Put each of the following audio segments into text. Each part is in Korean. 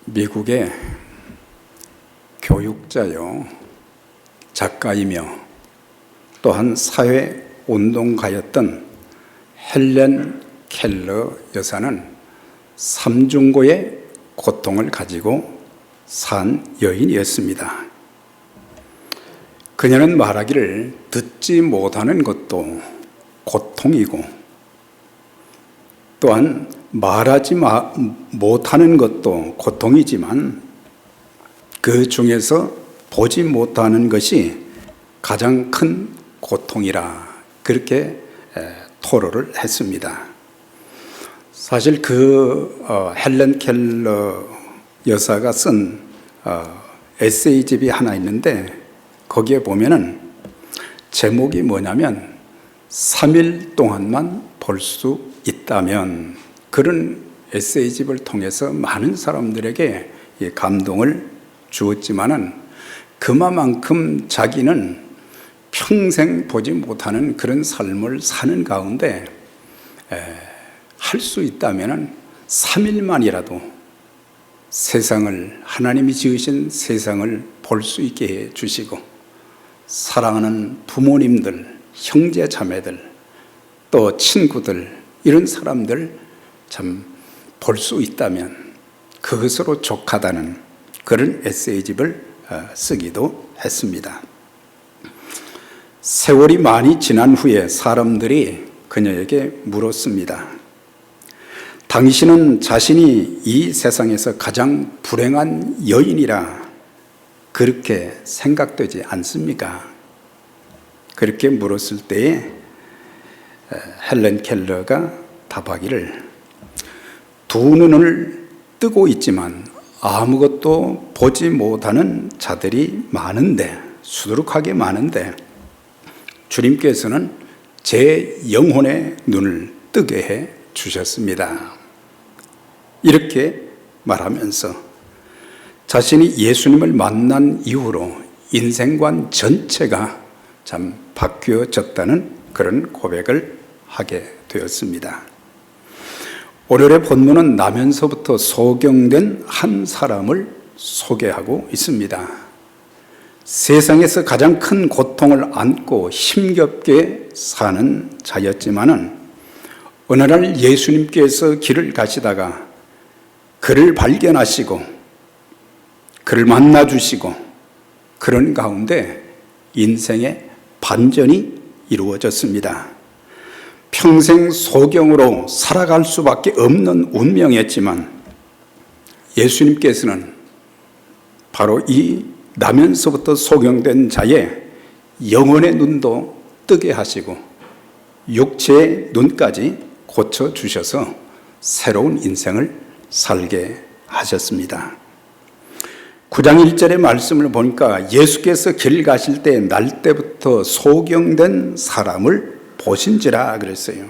미국의 교육자요, 작가이며 또한 사회운동가였던 헬렌 켈러 여사는 삼중고의 고통을 가지고 산 여인이었습니다. 그녀는 말하기를 듣지 못하는 것도 고통이고 또한 말하지 못하는 것도 고통이지만 그 중에서 보지 못하는 것이 가장 큰 고통이라 그렇게 토로를 했습니다. 사실 헬렌 켈러 여사가 쓴 에세이집이 하나 있는데 거기에 보면은 제목이 뭐냐면 3일 동안만 볼 수 있다면, 그런 에세이집을 통해서 많은 사람들에게 감동을 주었지만은 그만큼 자기는 평생 보지 못하는 그런 삶을 사는 가운데 할 수 있다면은 3일만이라도 세상을, 하나님이 지으신 세상을 볼 수 있게 해 주시고 사랑하는 부모님들, 형제 자매들, 또 친구들, 이런 사람들 참 볼 수 있다면 그것으로 족하다는 그런 에세이집을 쓰기도 했습니다. 세월이 많이 지난 후에 사람들이 그녀에게 물었습니다. 당신은 자신이 이 세상에서 가장 불행한 여인이라 그렇게 생각되지 않습니까? 그렇게 물었을 때에 헬렌 켈러가 답하기를, 두 눈을 뜨고 있지만 아무것도 보지 못하는 자들이 많은데, 수두룩하게 많은데 주님께서는 제 영혼의 눈을 뜨게 해 주셨습니다. 이렇게 말하면서 자신이 예수님을 만난 이후로 인생관 전체가 참 바뀌어졌다는 그런 고백을 하게 되었습니다. 오늘의 본문은 나면서부터 소경된 한 사람을 소개하고 있습니다. 세상에서 가장 큰 고통을 안고 힘겹게 사는 자였지만은 어느 날 예수님께서 길을 가시다가 그를 발견하시고 그를 만나주시고 그런 가운데 인생의 반전이 이루어졌습니다. 평생 소경으로 살아갈 수밖에 없는 운명이었지만 예수님께서는 바로 이 나면서부터 소경된 자의 영혼의 눈도 뜨게 하시고 육체의 눈까지 고쳐주셔서 새로운 인생을 살게 하셨습니다. 9장 1절의 말씀을 보니까 예수께서 길 가실 때 날 때부터 소경된 사람을 보신지라 그랬어요.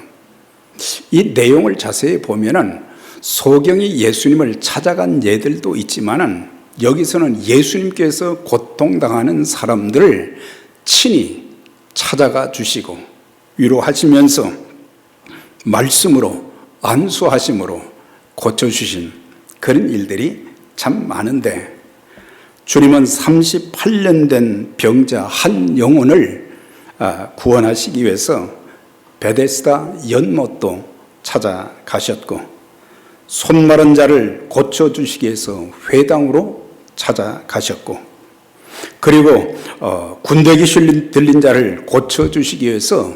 이 내용을 자세히 보면은 소경이 예수님을 찾아간 예들도 있지만은 여기서는 예수님께서 고통당하는 사람들을 친히 찾아가 주시고 위로하시면서 말씀으로 안수하심으로 고쳐주신 그런 일들이 참 많은데, 주님은 38년 된 병자 한 영혼을 구원하시기 위해서 베데스다 연못도 찾아가셨고, 손 마른 자를 고쳐주시기 위해서 회당으로 찾아가셨고, 그리고 군대 귀신 들린 자를 고쳐주시기 위해서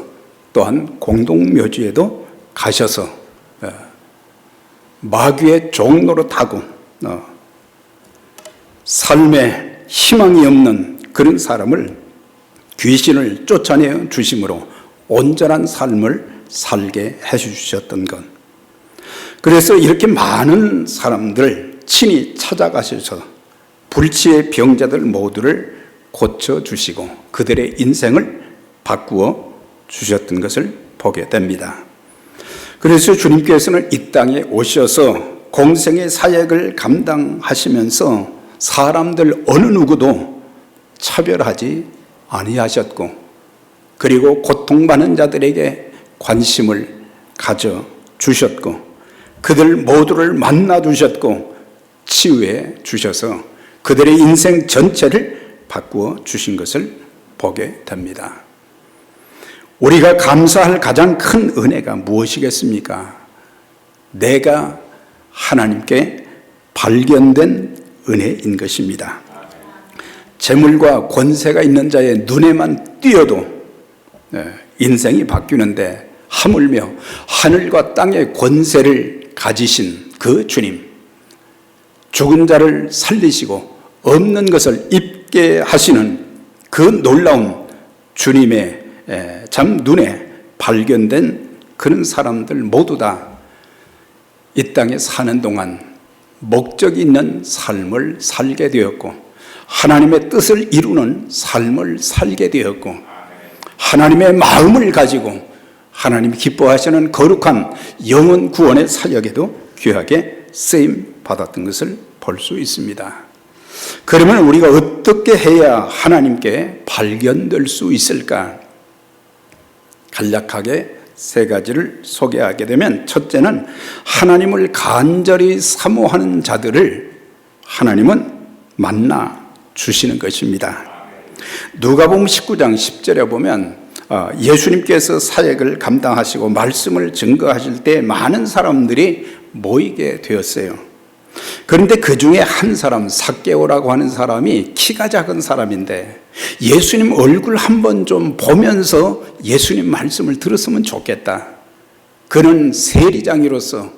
또한 공동묘지에도 가셔서 마귀의 종로로 타고 삶에 희망이 없는 그런 사람을 귀신을 쫓아내 주심으로 온전한 삶을 살게 해주셨던 것. 그래서 이렇게 많은 사람들을 친히 찾아가셔서 불치의 병자들 모두를 고쳐주시고 그들의 인생을 바꾸어 주셨던 것을 보게 됩니다. 그래서 주님께서는 이 땅에 오셔서 공생의 사역을 감당하시면서 사람들 어느 누구도 차별하지 아니하셨고, 그리고 고통받는 자들에게 관심을 가져주셨고 그들 모두를 만나주셨고 치유해 주셔서 그들의 인생 전체를 바꾸어 주신 것을 보게 됩니다. 우리가 감사할 가장 큰 은혜가 무엇이겠습니까? 내가 하나님께 발견된 은혜인 것입니다. 재물과 권세가 있는 자의 눈에만 띄어도 인생이 바뀌는데, 하물며 하늘과 땅의 권세를 가지신 그 주님, 죽은 자를 살리시고 없는 것을 입게 하시는 그 놀라운 주님의 참 눈에 발견된 그런 사람들 모두 다 이 땅에 사는 동안 목적이 있는 삶을 살게 되었고, 하나님의 뜻을 이루는 삶을 살게 되었고, 하나님의 마음을 가지고 하나님이 기뻐하시는 거룩한 영혼 구원의 사역에도 귀하게 쓰임 받았던 것을 볼 수 있습니다. 그러면 우리가 어떻게 해야 하나님께 발견될 수 있을까? 간략하게 세 가지를 소개하게 되면, 첫째는 하나님을 간절히 사모하는 자들을 하나님은 만나 주시는 것입니다. 누가복음 19장 10절에 보면 예수님께서 사역을 감당하시고 말씀을 증거하실 때 많은 사람들이 모이게 되었어요. 그런데 그 중에 한 사람, 삭개오라고 하는 사람이 키가 작은 사람인데, 예수님 얼굴 한번 좀 보면서 예수님 말씀을 들었으면 좋겠다. 그는 세리장이로서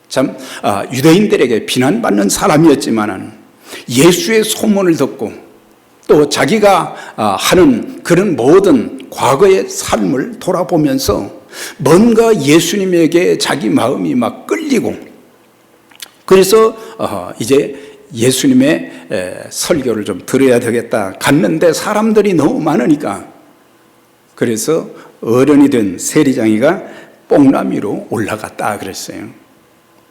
참 유대인들에게 비난받는 사람이었지만 예수의 소문을 듣고 또 자기가 하는 그런 모든 과거의 삶을 돌아보면서 뭔가 예수님에게 자기 마음이 막 끌리고, 그래서 이제 예수님의 설교를 좀 들어야 되겠다 갔는데 사람들이 너무 많으니까, 그래서 어른이 된 세리장이가 뽕나미로 올라갔다 그랬어요.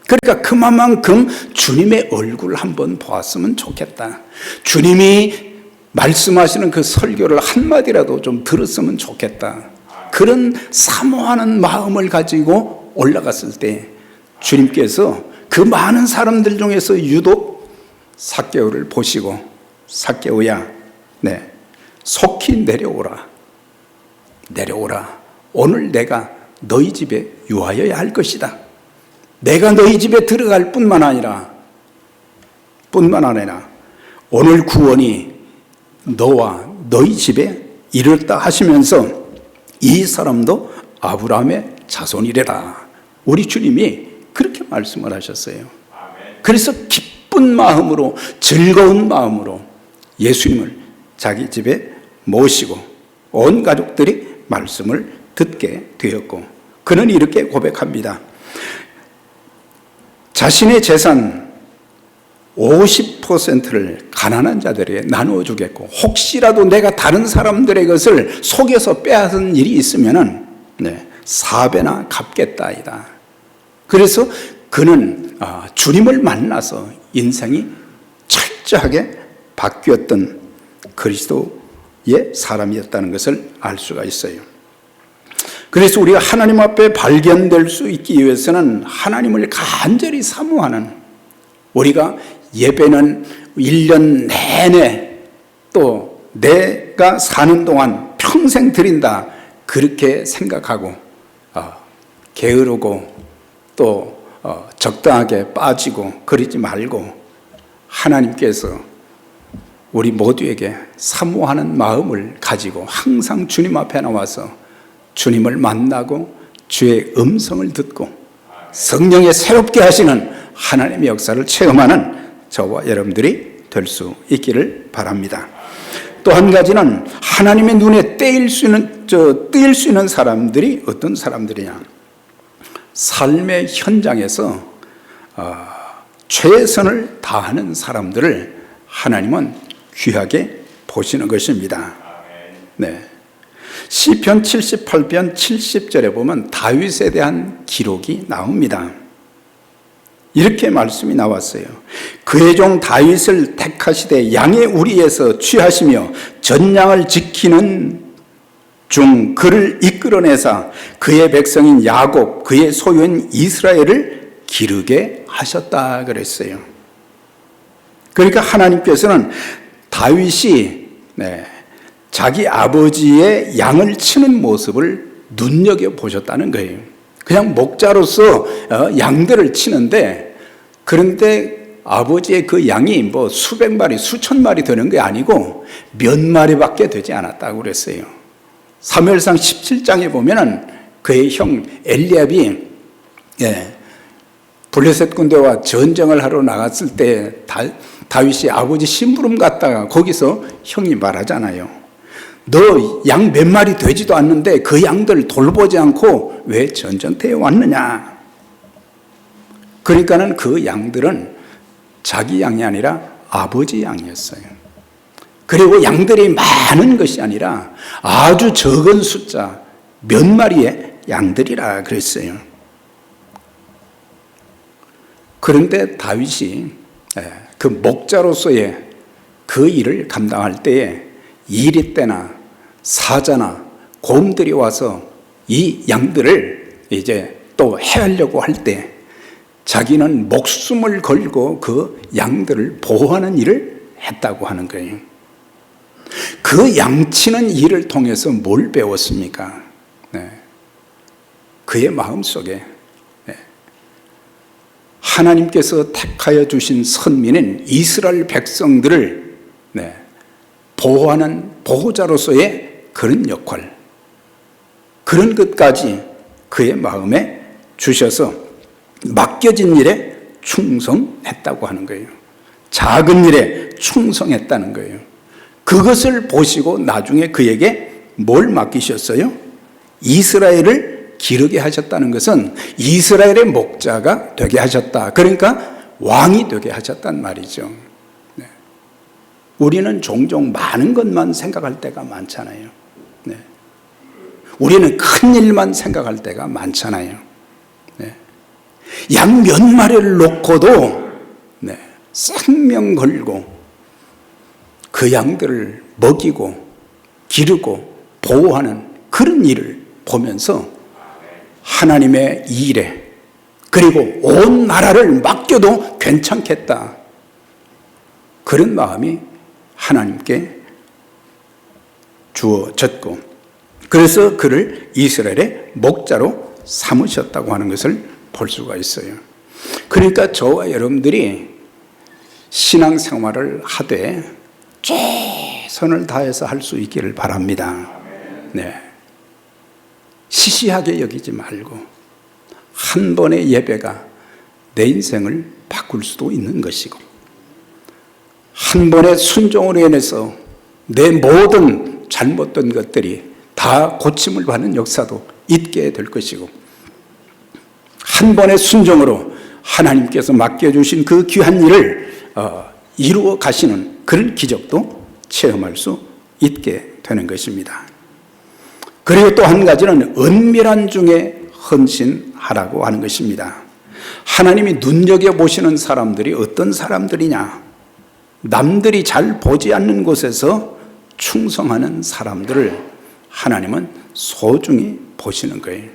그러니까 그만큼 주님의 얼굴 한번 보았으면 좋겠다. 주님이 말씀하시는 그 설교를 한마디라도 좀 들었으면 좋겠다. 그런 사모하는 마음을 가지고 올라갔을 때 주님께서 그 많은 사람들 중에서 유독 삭개오를 보시고, 삭개오야, 속히 내려오라. 오늘 내가 너희 집에 유하여야 할 것이다. 내가 너희 집에 들어갈 뿐만 아니라 오늘 구원이 너와 너희 집에 이르렀다 하시면서 이 사람도 아브라함의 자손이래라. 우리 주님이 그렇게 말씀을 하셨어요. 그래서 기쁜 마음으로, 즐거운 마음으로 예수님을 자기 집에 모시고 온 가족들이 말씀을 듣게 되었고, 그는 이렇게 고백합니다. 자신의 재산 50%를 가난한 자들에게 나누어 주겠고, 혹시라도 내가 다른 사람들의 것을 속여서 빼앗은 일이 있으면은 4배나 갚겠다이다. 그래서 그는 주님을 만나서 인생이 철저하게 바뀌었던 그리스도의 사람이었다는 것을 알 수가 있어요. 그래서 우리가 하나님 앞에 발견될 수 있기 위해서는 하나님을 간절히 사모하는, 우리가 예배는 1년 내내 또 내가 사는 동안 평생 드린다 그렇게 생각하고 게으르고 또 적당하게 빠지고 그러지 말고, 하나님께서 우리 모두에게 사모하는 마음을 가지고 항상 주님 앞에 나와서 주님을 만나고 주의 음성을 듣고 성령의 새롭게 하시는 하나님의 역사를 체험하는 저와 여러분들이 될 수 있기를 바랍니다. 또 한 가지는 하나님의 눈에 띄일 수 있는 사람들이 어떤 사람들이냐, 삶의 현장에서 최선을 다하는 사람들을 하나님은 귀하게 보시는 것입니다. 시편 78편 70절에 보면 다윗에 대한 기록이 나옵니다. 이렇게 말씀이 나왔어요. 그의 종 다윗을 택하시되 양의 우리에서 취하시며 전양을 지키는 중 그를 이끌어내사 그의 백성인 야곱, 그의 소유인 이스라엘을 기르게 하셨다 그랬어요. 그러니까 하나님께서는 다윗이 자기 아버지의 양을 치는 모습을 눈여겨보셨다는 거예요. 그냥 목자로서 양들을 치는데, 그런데 아버지의 그 양이 뭐 수백 마리, 수천 마리 되는 게 아니고 몇 마리밖에 되지 않았다고 그랬어요. 사무엘상 17장에 보면은 그의 형 엘리압이 블레셋 군대와 전쟁을 하러 나갔을 때 다윗이 아버지 심부름 갔다가 거기서 형이 말하잖아요. 너 양 몇 마리 되지도 않는데 그 양들 돌보지 않고 왜 전쟁터에 왔느냐. 그러니까는 그 양들은 자기 양이 아니라 아버지 양이었어요. 그리고 양들이 많은 것이 아니라 아주 적은 숫자 몇 마리의 양들이라 그랬어요. 그런데 다윗이 그 목자로서의 그 일을 감당할 때에 이리 때나 사자나 곰들이 와서 이 양들을 이제 또 해하려고 할 때 자기는 목숨을 걸고 그 양들을 보호하는 일을 했다고 하는 거예요. 그 양치는 일을 통해서 뭘 배웠습니까? 그의 마음속에 하나님께서 택하여 주신 선민인 이스라엘 백성들을 보호하는 보호자로서의 그런 역할, 그런 것까지 그의 마음에 주셔서 맡겨진 일에 충성했다고 하는 거예요. 작은 일에 충성했다는 거예요. 그것을 보시고 나중에 그에게 뭘 맡기셨어요? 이스라엘을 기르게 하셨다는 것은 이스라엘의 목자가 되게 하셨다. 그러니까 왕이 되게 하셨단 말이죠. 우리는 종종 많은 것만 생각할 때가 많잖아요. 우리는 큰 일만 생각할 때가 많잖아요. 양 몇 마리를 놓고도 생명 걸고 그 양들을 먹이고 기르고 보호하는 그런 일을 보면서 하나님의 일에, 그리고 온 나라를 맡겨도 괜찮겠다, 그런 마음이 하나님께 주어졌고, 그래서 그를 이스라엘의 목자로 삼으셨다고 하는 것을 볼 수가 있어요. 그러니까 저와 여러분들이 신앙생활을 하되 최선을 다해서 할 수 있기를 바랍니다. 시시하게 여기지 말고 한 번의 예배가 내 인생을 바꿀 수도 있는 것이고, 한 번의 순종으로 인해서 내 모든 잘못된 것들이 다 고침을 받는 역사도 있게 될 것이고, 한 번의 순종으로 하나님께서 맡겨주신 그 귀한 일을 이루어 가시는 그런 기적도 체험할 수 있게 되는 것입니다. 그리고 또 한 가지는 은밀한 중에 헌신하라고 하는 것입니다. 하나님이 눈여겨보시는 사람들이 어떤 사람들이냐? 남들이 잘 보지 않는 곳에서 충성하는 사람들을 하나님은 소중히 보시는 거예요.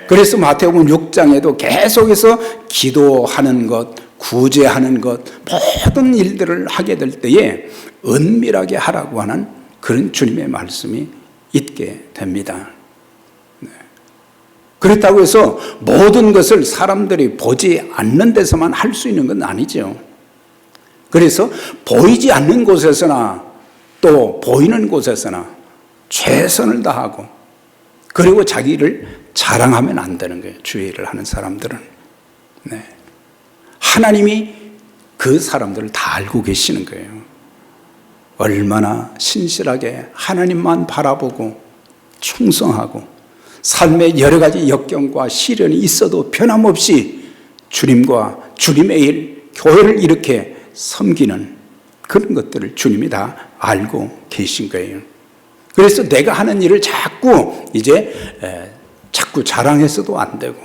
그래서 마태복음 6장에도 계속해서 기도하는 것, 구제하는 것, 모든 일들을 하게 될 때에 은밀하게 하라고 하는 그런 주님의 말씀이 있게 됩니다. 그렇다고 해서 모든 것을 사람들이 보지 않는 데서만 할 수 있는 건 아니죠. 그래서 보이지 않는 곳에서나 또 보이는 곳에서나 최선을 다하고, 그리고 자기를 자랑하면 안 되는 거예요. 주의 일을 하는 사람들은. 하나님이 그 사람들을 다 알고 계시는 거예요. 얼마나 신실하게 하나님만 바라보고 충성하고 삶의 여러 가지 역경과 시련이 있어도 변함없이 주님과 주님의 일, 교회를 이렇게 섬기는 그런 것들을 주님이 다 알고 계신 거예요. 그래서 내가 하는 일을 자꾸 자랑해서도 안 되고,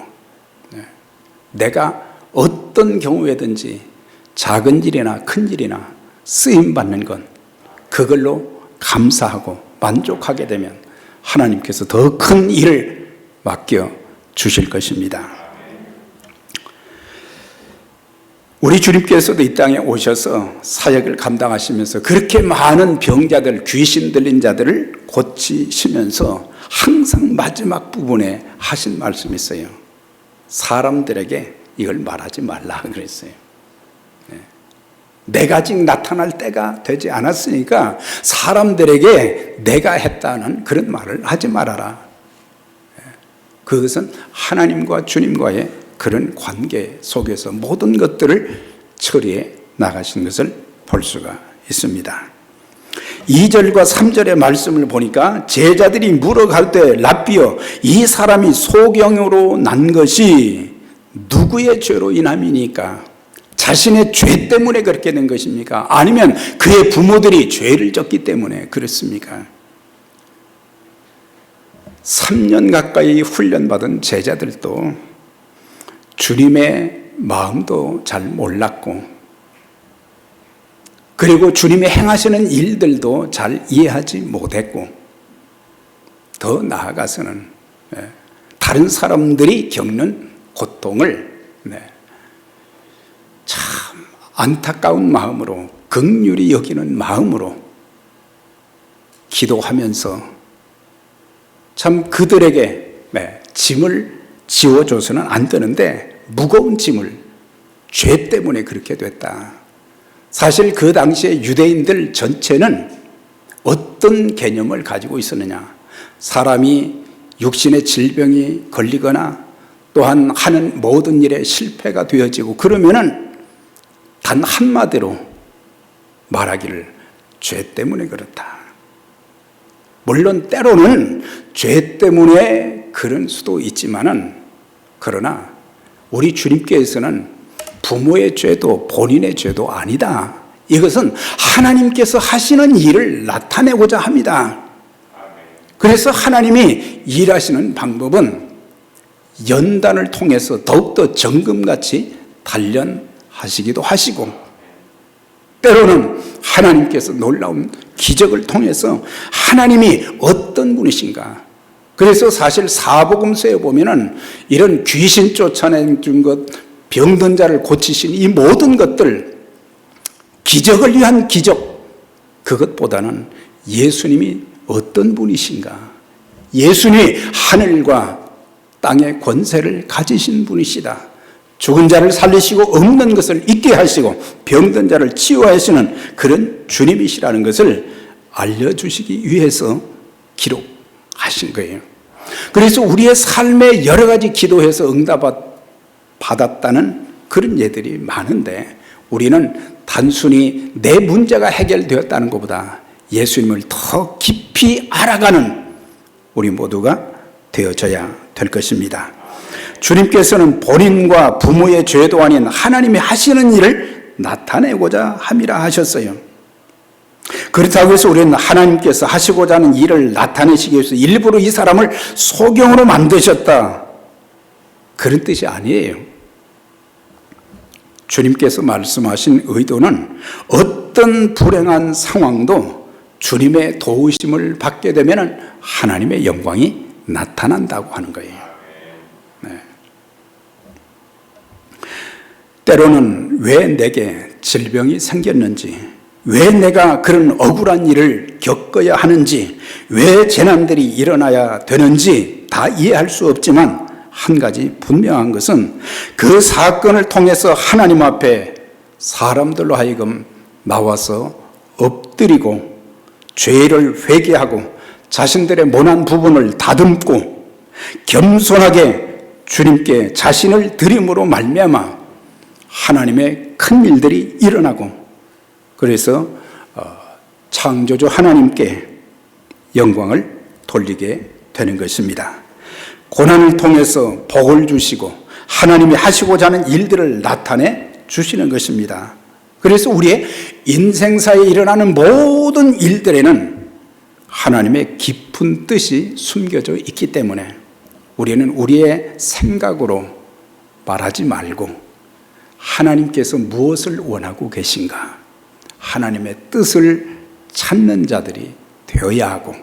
내가 어떤 경우에든지 작은 일이나 큰 일이나 쓰임 받는 건 그걸로 감사하고 만족하게 되면 하나님께서 더 큰 일을 맡겨 주실 것입니다. 우리 주님께서도 이 땅에 오셔서 사역을 감당하시면서 그렇게 많은 병자들, 귀신 들린 자들을 고치시면서 항상 마지막 부분에 하신 말씀이 있어요. 사람들에게 이걸 말하지 말라 그랬어요. 내가 아직 나타날 때가 되지 않았으니까 사람들에게 내가 했다는 그런 말을 하지 말아라. 그것은 하나님과 주님과의 그런 관계 속에서 모든 것들을 처리해 나가신 것을 볼 수가 있습니다. 2절과 3절의 말씀을 보니까 제자들이 물어가되 랍비여 이 사람이 소경으로 난 것이 누구의 죄로 인함이니까? 자신의 죄 때문에 그렇게 된 것입니까? 아니면 그의 부모들이 죄를 졌기 때문에 그렇습니까? 3년 가까이 훈련받은 제자들도 주님의 마음도 잘 몰랐고, 그리고 주님이 행하시는 일들도 잘 이해하지 못했고, 더 나아가서는 다른 사람들이 겪는 고통을 참 안타까운 마음으로, 긍휼히 여기는 마음으로 기도하면서 참 그들에게 짐을 지워줘서는 안 되는데 무거운 짐을, 죄 때문에 그렇게 됐다. 사실 그 당시에 유대인들 전체는 어떤 개념을 가지고 있었느냐? 사람이 육신의 질병이 걸리거나 또한 하는 모든 일에 실패가 되어지고 그러면은 단 한마디로 말하기를 죄 때문에 그렇다. 물론 때로는 죄 때문에 그런 수도 있지만은, 그러나 우리 주님께서는 부모의 죄도 본인의 죄도 아니다. 이것은 하나님께서 하시는 일을 나타내고자 합니다. 그래서 하나님이 일하시는 방법은 연단을 통해서 더욱더 정금같이 단련하시기도 하시고, 때로는 하나님께서 놀라운 기적을 통해서 하나님이 어떤 분이신가. 그래서 사실 사복음서에 보면은 이런 귀신 쫓아낸 것, 병든 자를 고치신 이 모든 것들, 기적을 위한 기적, 그것보다는 예수님이 어떤 분이신가. 예수님이 하늘과 땅의 권세를 가지신 분이시다. 죽은 자를 살리시고 없는 것을 있게 하시고 병든 자를 치유하시는 그런 주님이시라는 것을 알려주시기 위해서 기록하신 거예요. 그래서 우리의 삶에 여러 가지 기도해서 응답받았다는 그런 예들이 많은데, 우리는 단순히 내 문제가 해결되었다는 것보다 예수님을 더 깊이 알아가는 우리 모두가 되어져야 될 것입니다. 주님께서는 본인과 부모의 죄도 아닌 하나님이 하시는 일을 나타내고자 함이라 하셨어요. 그렇다고 해서 우리는 하나님께서 하시고자 하는 일을 나타내시기 위해서 일부러 이 사람을 소경으로 만드셨다, 그런 뜻이 아니에요. 주님께서 말씀하신 의도는 어떤 불행한 상황도 주님의 도우심을 받게 되면 하나님의 영광이 나타난다고 하는 거예요. 때로는 왜 내게 질병이 생겼는지, 왜 내가 그런 억울한 일을 겪어야 하는지, 왜 재난들이 일어나야 되는지 다 이해할 수 없지만, 한 가지 분명한 것은 그 사건을 통해서 하나님 앞에 사람들로 하여금 나와서 엎드리고 죄를 회개하고 자신들의 모난 부분을 다듬고 겸손하게 주님께 자신을 드림으로 말미암아 하나님의 큰 일들이 일어나고, 그래서 창조주 하나님께 영광을 돌리게 되는 것입니다. 고난을 통해서 복을 주시고 하나님이 하시고자 하는 일들을 나타내 주시는 것입니다. 그래서 우리의 인생사에 일어나는 모든 일들에는 하나님의 깊은 뜻이 숨겨져 있기 때문에 우리는 우리의 생각으로 말하지 말고 하나님께서 무엇을 원하고 계신가, 하나님의 뜻을 찾는 자들이 되어야 하고,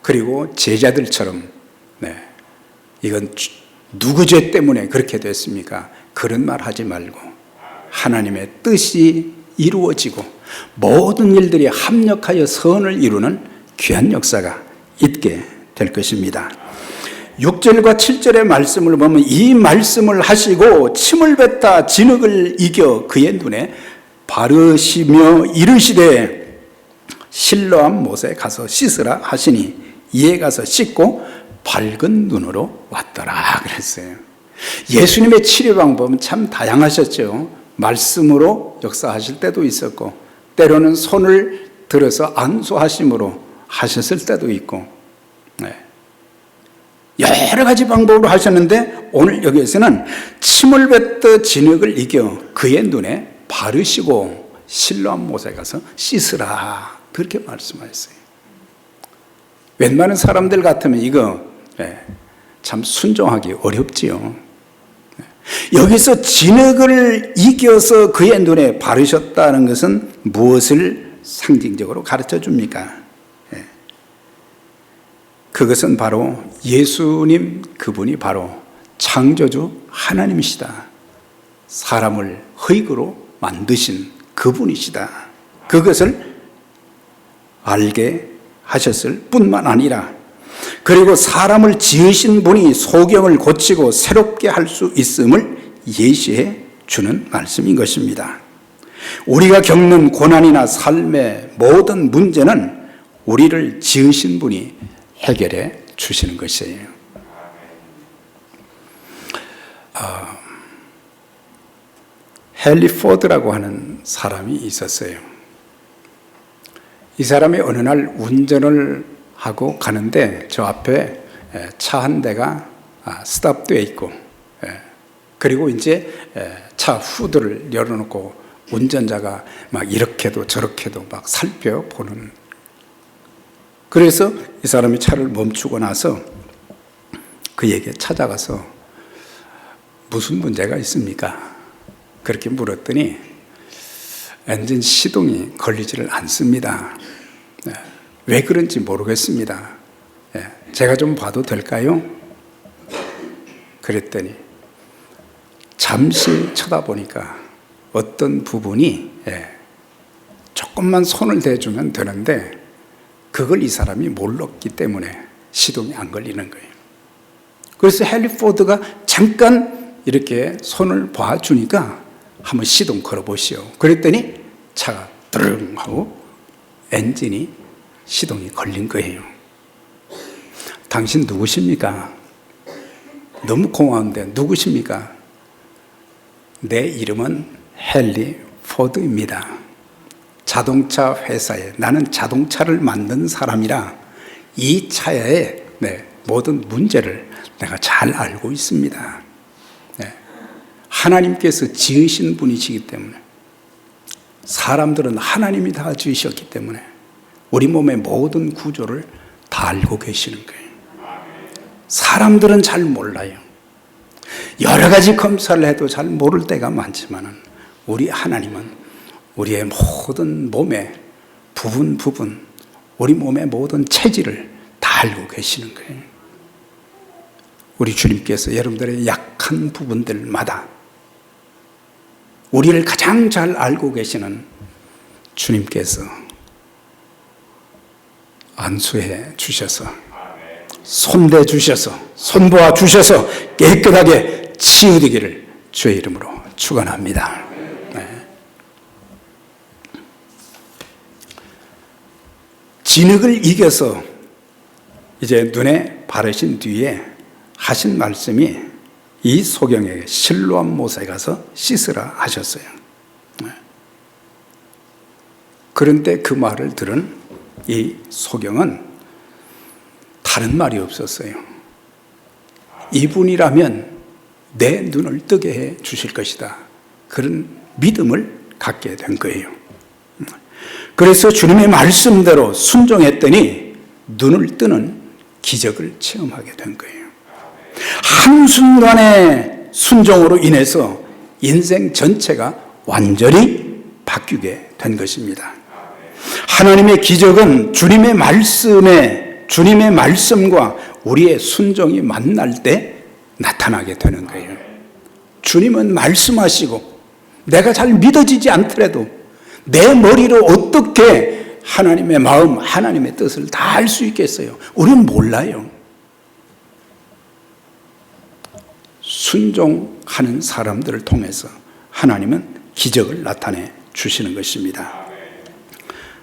그리고 제자들처럼 이건 누구 죄 때문에 그렇게 됐습니까? 그런 말 하지 말고 하나님의 뜻이 이루어지고 모든 일들이 합력하여 선을 이루는 귀한 역사가 있게 될 것입니다. 6절과 7절의 말씀을 보면 이 말씀을 하시고 침을 뱉다 진흙을 이겨 그의 눈에 바르시며 이르시되 실로암 못에 가서 씻으라 하시니 이에 가서 씻고 밝은 눈으로 왔더라 그랬어요. 예수님의 치료 방법은 참 다양하셨죠. 말씀으로 역사하실 때도 있었고 때로는 손을 들어서 안수하심으로 하셨을 때도 있고 여러 가지 방법으로 하셨는데 오늘 여기에서는 침을 뱉듯 진흙을 이겨 그의 눈에 바르시고 실로암 못에 가서 씻으라 그렇게 말씀하셨어요. 웬만한 사람들 같으면 이거 참 순종하기 어렵지요. 여기서 진흙을 이겨서 그의 눈에 바르셨다는 것은 무엇을 상징적으로 가르쳐 줍니까? 그것은 바로 예수님 그분이 바로 창조주 하나님이시다. 사람을 흙으로 만드신 그분이시다. 그것을 알게 하셨을 뿐만 아니라 그리고 사람을 지으신 분이 소경을 고치고 새롭게 할 수 있음을 예시해 주는 말씀인 것입니다. 우리가 겪는 고난이나 삶의 모든 문제는 우리를 지으신 분이 해결해 주시는 것이에요. 헨리 포드라고 하는 사람이 있었어요. 이 사람이 어느 날 운전을 하고 가는데 저 앞에 차 한 대가 스탑되어 있고 그리고 이제 차 후드를 열어놓고 운전자가 막 이렇게도 저렇게도 막 살펴보는. 그래서 이 사람이 차를 멈추고 나서 그에게 찾아가서 무슨 문제가 있습니까? 그렇게 물었더니 엔진 시동이 걸리지를 않습니다. 왜 그런지 모르겠습니다. 제가 좀 봐도 될까요? 그랬더니 잠시 쳐다보니까 어떤 부분이 조금만 손을 대주면 되는데 그걸 이 사람이 몰랐기 때문에 시동이 안 걸리는 거예요. 그래서 헨리 포드가 잠깐 이렇게 손을 봐주니까 한번 시동 걸어보시오. 그랬더니 차가 드릉 하고 엔진이 시동이 걸린 거예요. 당신 누구십니까? 너무 고마운데 누구십니까? 내 이름은 헨리 포드입니다. 자동차 회사에 나는 자동차를 만든 사람이라 이 차의 모든 문제를 내가 잘 알고 있습니다. 하나님께서 지으신 분이시기 때문에 사람들은 하나님이 다 지으셨기 때문에 우리 몸의 모든 구조를 다 알고 계시는 거예요. 사람들은 잘 몰라요. 여러 가지 검사를 해도 잘 모를 때가 많지만 우리 하나님은 우리의 모든 몸의 부분 우리 몸의 모든 체질을 다 알고 계시는 거예요. 우리 주님께서 여러분들의 약한 부분들마다 우리를 가장 잘 알고 계시는 주님께서 안수해 주셔서 손대 주셔서 손보아 주셔서 깨끗하게 치유되기를 주의 이름으로 축원합니다. 진흙을 이겨서 이제 눈에 바르신 뒤에 하신 말씀이 이 소경에게 실로암 못에 가서 씻으라 하셨어요. 그런데 그 말을 들은 이 소경은 다른 말이 없었어요. 이분이라면 내 눈을 뜨게 해 주실 것이다. 그런 믿음을 갖게 된 거예요. 그래서 주님의 말씀대로 순종했더니 눈을 뜨는 기적을 체험하게 된 거예요. 한순간의 순종으로 인해서 인생 전체가 완전히 바뀌게 된 것입니다. 하나님의 기적은 주님의 말씀과 우리의 순종이 만날 때 나타나게 되는 거예요. 주님은 말씀하시고 내가 잘 믿어지지 않더라도 내 머리로 어떻게 하나님의 마음, 하나님의 뜻을 다 알 수 있겠어요? 우리는 몰라요. 순종하는 사람들을 통해서 하나님은 기적을 나타내 주시는 것입니다.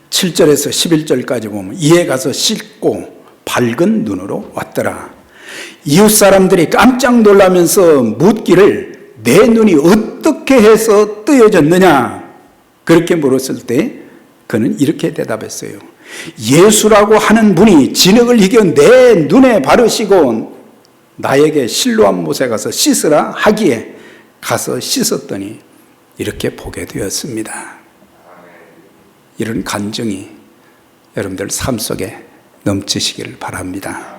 7절에서 11절까지 보면 이에 가서 씻고 밝은 눈으로 왔더라. 이웃 사람들이 깜짝 놀라면서 묻기를 내 눈이 어떻게 해서 뜨여졌느냐 그렇게 물었을 때 그는 이렇게 대답했어요. 예수라고 하는 분이 진흙을 이겨 내 눈에 바르시고 나에게 실로암 못에 가서 씻으라 하기에 가서 씻었더니 이렇게 보게 되었습니다. 이런 간증이 여러분들 삶 속에 넘치시기를 바랍니다.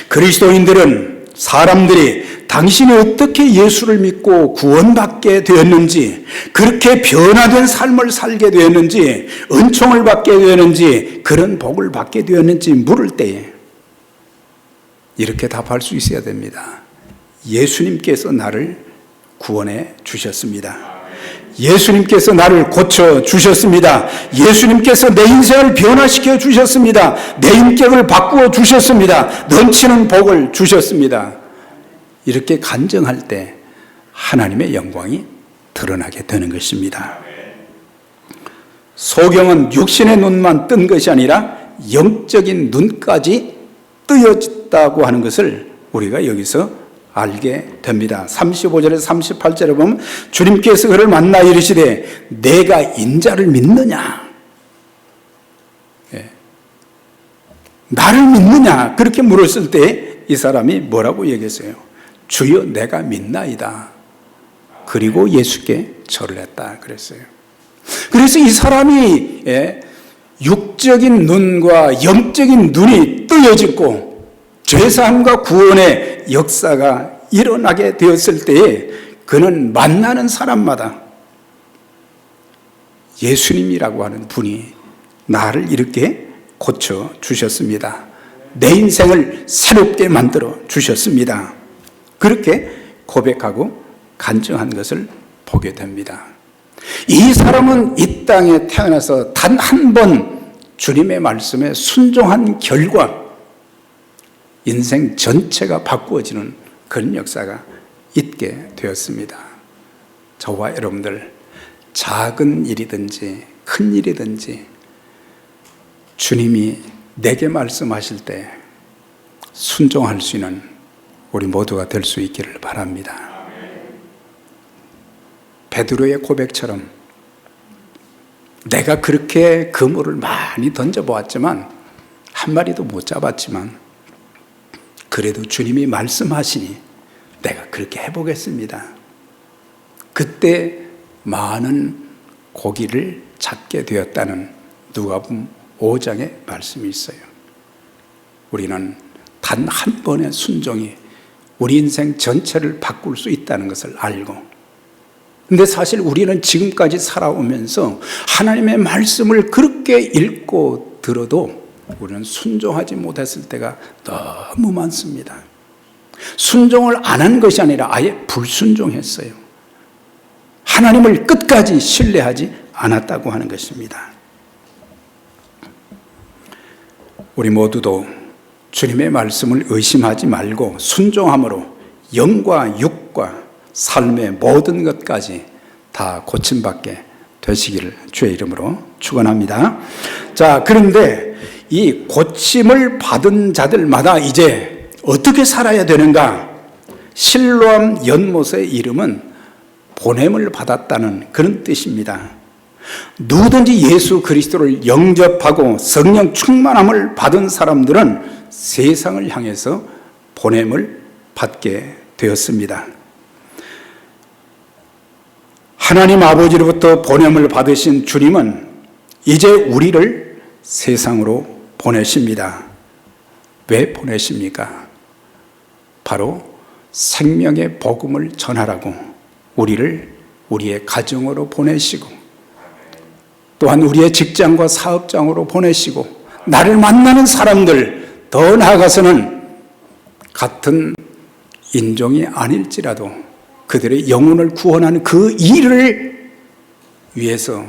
그리스도인들은 사람들이 당신이 어떻게 예수를 믿고 구원받게 되었는지, 그렇게 변화된 삶을 살게 되었는지, 은총을 받게 되었는지, 그런 복을 받게 되었는지 물을 때에 이렇게 답할 수 있어야 됩니다. 예수님께서 나를 구원해 주셨습니다. 예수님께서 나를 고쳐 주셨습니다. 예수님께서 내 인생을 변화시켜 주셨습니다. 내 인격을 바꾸어 주셨습니다. 넘치는 복을 주셨습니다. 이렇게 간증할 때 하나님의 영광이 드러나게 되는 것입니다. 소경은 육신의 눈만 뜬 것이 아니라 영적인 눈까지 뜨여졌다고 하는 것을 우리가 여기서 알게 됩니다. 35절에서 38절에 보면 주님께서 그를 만나 이르시되 내가 인자를 믿느냐? 나를 믿느냐? 그렇게 물었을 때 이 사람이 뭐라고 얘기했어요? 주여 내가 믿나이다. 그리고 예수께 절을 했다 그랬어요. 그래서 이 사람이 육적인 눈과 영적인 눈이 뜨여지고 죄사함과 구원의 역사가 일어나게 되었을 때에 그는 만나는 사람마다 예수님이라고 하는 분이 나를 이렇게 고쳐 주셨습니다. 내 인생을 새롭게 만들어 주셨습니다. 그렇게 고백하고 간증한 것을 보게 됩니다. 이 사람은 이 땅에 태어나서 단 한 번 주님의 말씀에 순종한 결과 인생 전체가 바꾸어지는 그런 역사가 있게 되었습니다. 저와 여러분들 작은 일이든지 큰 일이든지 주님이 내게 말씀하실 때 순종할 수 있는 우리 모두가 될 수 있기를 바랍니다. 베드로의 고백처럼 내가 그렇게 그물을 많이 던져보았지만 한 마리도 못 잡았지만 그래도 주님이 말씀하시니 내가 그렇게 해보겠습니다. 그때 많은 고기를 잡게 되었다는 누가복음 5장의 말씀이 있어요. 우리는 단 한 번의 순종이 우리 인생 전체를 바꿀 수 있다는 것을 알고, 근데 사실 우리는 지금까지 살아오면서 하나님의 말씀을 그렇게 읽고 들어도 우리는 순종하지 못했을 때가 너무 많습니다. 순종을 안 한 것이 아니라 아예 불순종했어요. 하나님을 끝까지 신뢰하지 않았다고 하는 것입니다. 우리 모두도 주님의 말씀을 의심하지 말고 순종함으로 영과 육과 삶의 모든 것까지 다 고침받게 되시기를 주의 이름으로 축원합니다. 자, 그런데 이 고침을 받은 자들마다 이제 어떻게 살아야 되는가? 실로암 연못의 이름은 보냄을 받았다는 그런 뜻입니다. 누구든지 예수 그리스도를 영접하고 성령 충만함을 받은 사람들은 세상을 향해서 보냄을 받게 되었습니다. 하나님 아버지로부터 보냄을 받으신 주님은 이제 우리를 세상으로 보내십니다. 왜 보내십니까? 바로 생명의 복음을 전하라고 우리를 우리의 가정으로 보내시고, 또한 우리의 직장과 사업장으로 보내시고, 나를 만나는 사람들, 더 나아가서는 같은 인종이 아닐지라도 그들의 영혼을 구원하는 그 일을 위해서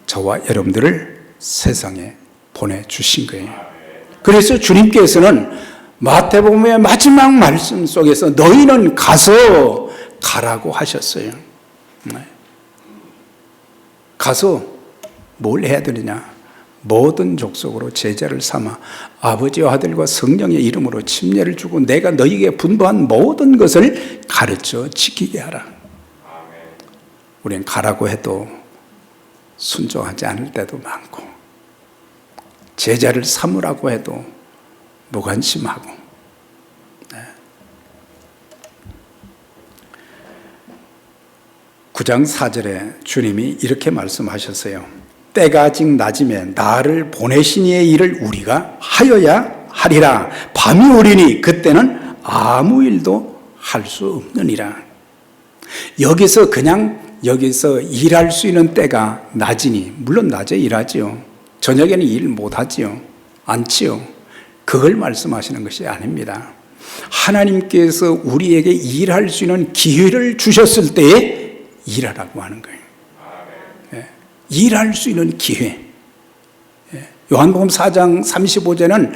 저와 여러분들을 세상에 보내주신 거예요. 그래서 주님께서는 마태복음의 마지막 말씀 속에서 너희는 가라고 하셨어요. 가서 뭘 해야 되느냐? 모든 족속으로 제자를 삼아 아버지와 아들과 성령의 이름으로 침례를 주고 내가 너희에게 분부한 모든 것을 가르쳐 지키게 하라. 우리는 가라고 해도 순종하지 않을 때도 많고, 제자를 삼으라고 해도 무관심하고. 9장 4절에 주님이 이렇게 말씀하셨어요. 때가 아직 낮음에 나를 보내신 이의 일을 우리가 하여야 하리라. 밤이 오리니 그때는 아무 일도 할 수 없느니라. 여기서 일할 수 있는 때가 낮이니, 물론 낮에 일하지요. 저녁에는 일 못하지요. 않지요. 그걸 말씀하시는 것이 아닙니다. 하나님께서 우리에게 일할 수 있는 기회를 주셨을 때에 일하라고 하는 거예요. 일할 수 있는 기회. 요한복음 4장 35절에는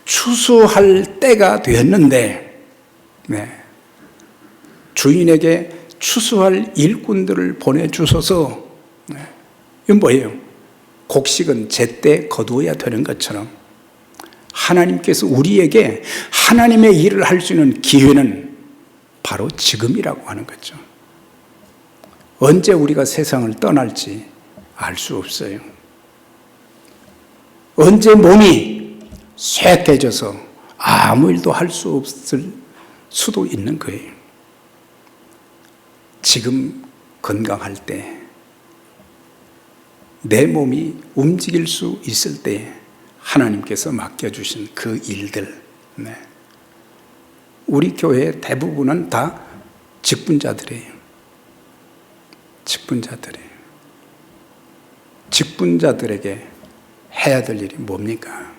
추수할 때가 되었는데, 주인에게 추수할 일꾼들을 보내주셔서, 이건 뭐예요? 곡식은 제때 거두어야 되는 것처럼 하나님께서 우리에게 하나님의 일을 할 수 있는 기회는 바로 지금이라고 하는 거죠. 언제 우리가 세상을 떠날지 알 수 없어요. 언제 몸이 쇠해져서 아무 일도 할 수 없을 수도 있는 거예요. 지금 건강할 때, 내 몸이 움직일 수 있을 때 하나님께서 맡겨주신 그 일들. 우리 교회의 대부분은 다 직분자들이에요. 직분자들에게 해야 될 일이 뭡니까?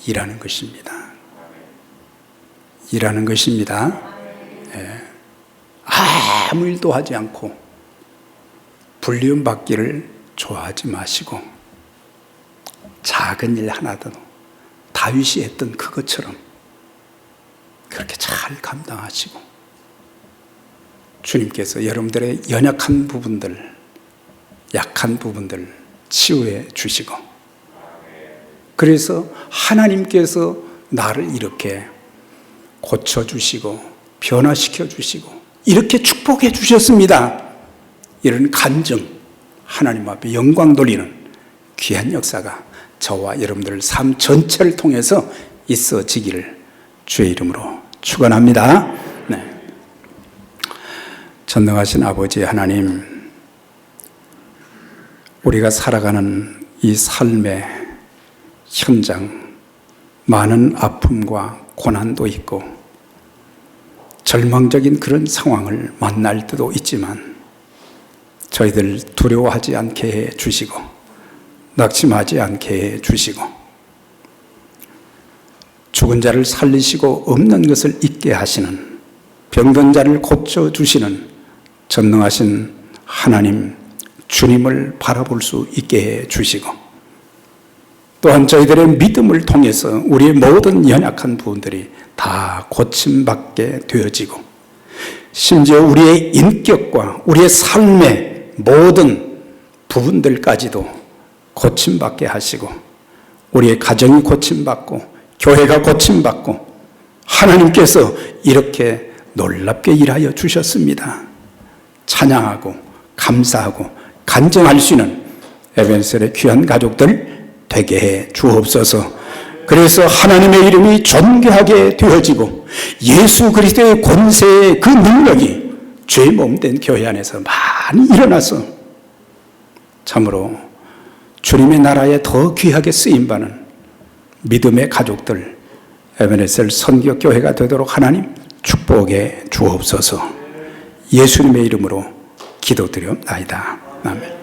일하는 것입니다. 일하는 것입니다. 아무 일도 하지 않고 불리움 받기를 좋아하지 마시고, 작은 일 하나도 다윗이 했던 그것처럼 그렇게 잘 감당하시고, 주님께서 여러분들의 연약한 부분들, 약한 부분들 치유해 주시고, 그래서 하나님께서 나를 이렇게 고쳐주시고 변화시켜 주시고 이렇게 축복해 주셨습니다. 이런 간증, 하나님 앞에 영광 돌리는 귀한 역사가 저와 여러분들 삶 전체를 통해서 있어지기를 주의 이름으로 축원합니다. 전능하신 아버지 하나님, 우리가 살아가는 이 삶의 현장, 많은 아픔과 고난도 있고 절망적인 그런 상황을 만날 때도 있지만 저희들 두려워하지 않게 해 주시고 낙심하지 않게 해 주시고 죽은 자를 살리시고 없는 것을 있게 하시는, 병든 자를 고쳐주시는 전능하신 하나님 주님을 바라볼 수 있게 해 주시고, 또한 저희들의 믿음을 통해서 우리의 모든 연약한 부분들이 다 고침받게 되어지고, 심지어 우리의 인격과 우리의 삶의 모든 부분들까지도 고침받게 하시고, 우리의 가정이 고침받고 교회가 고침받고 하나님께서 이렇게 놀랍게 일하여 주셨습니다. 찬양하고 감사하고 간증할 수 있는 에벤셀의 귀한 가족들 되게 해 주옵소서. 그래서 하나님의 이름이 존귀하게 되어지고 예수 그리스도의 권세의 그 능력이 죄 몸된 교회 안에서 많이 일어나서 참으로 주님의 나라에 더 귀하게 쓰임받는 믿음의 가족들, 에베네셀 선교교회가 되도록 하나님 축복해 주옵소서. 예수님의 이름으로 기도드려옵나이다. 아멘.